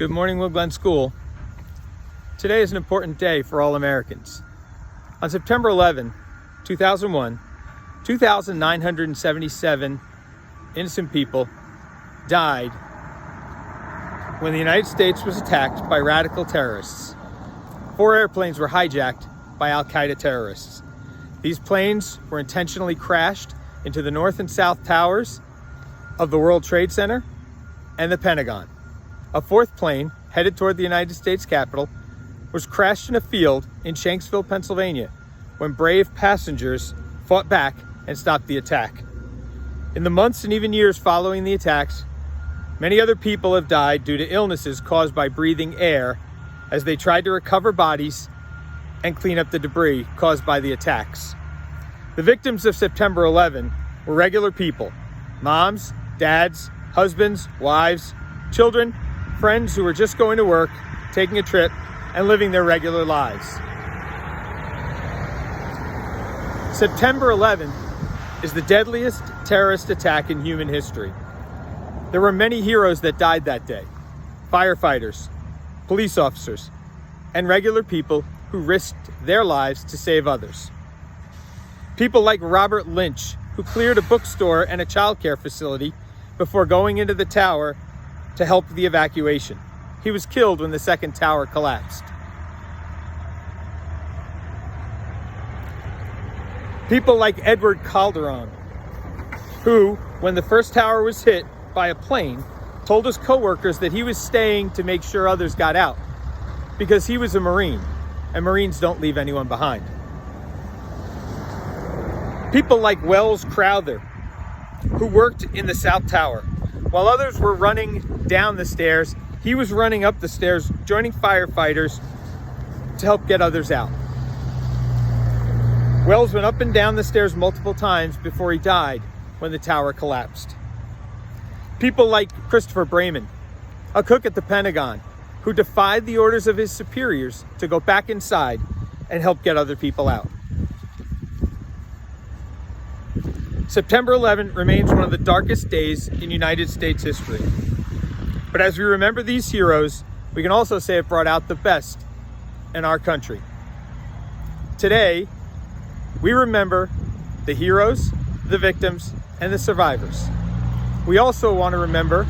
Good morning, Wood Glen School. Today is an important day for all Americans. On September 11, 2001, 2,977 innocent people died when the United States was attacked by radical terrorists. 4 airplanes were hijacked by Al-Qaeda terrorists. These planes were intentionally crashed into the North and South Towers of the World Trade Center and the Pentagon. A 4th plane, headed toward the United States Capitol, was crashed in a field in Shanksville, Pennsylvania, when brave passengers fought back and stopped the attack. In the months and even years following the attacks, many other people have died due to illnesses caused by breathing air as they tried to recover bodies and clean up the debris caused by the attacks. The victims of September 11 were regular people: moms, dads, husbands, wives, children, friends who were just going to work, taking a trip, and living their regular lives. September 11 is the deadliest terrorist attack in human history. There were many heroes that died that day: firefighters, police officers, and regular people who risked their lives to save others. People like Robert Lynch, who cleared a bookstore and a childcare facility before going into the tower to help the evacuation. He was killed when the second tower collapsed. People like Edward Calderon, who, when the first tower was hit by a plane, told his co-workers that he was staying to make sure others got out, because he was a Marine, and Marines don't leave anyone behind. People like Wells Crowther, who worked in the South Tower. While others were running down the stairs, he was running up the stairs, joining firefighters to help get others out. Wells went up and down the stairs multiple times before he died when the tower collapsed. People like Christopher Brayman, a cook at the Pentagon, who defied the orders of his superiors to go back inside and help get other people out. September 11 remains one of the darkest days in United States history. But as we remember these heroes, we can also say it brought out the best in our country. Today, we remember the heroes, the victims, and the survivors. We also want to remember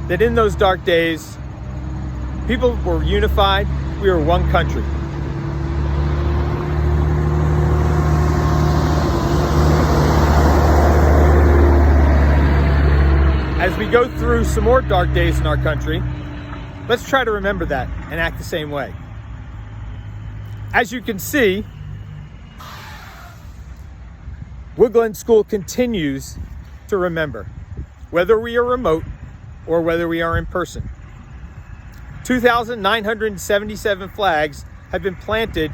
that in those dark days, people were unified. We were one country. As we go through some more dark days in our country, let's try to remember that and act the same way. As you can see, Wood Glen School continues to remember, whether we are remote or whether we are in person. 2,977 flags have been planted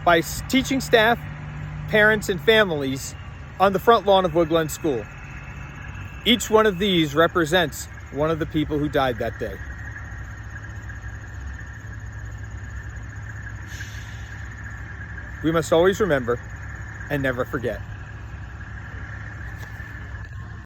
by teaching staff, parents, and families on the front lawn of Wood Glen School. Each one of these represents one of the people who died that day. We must always remember and never forget.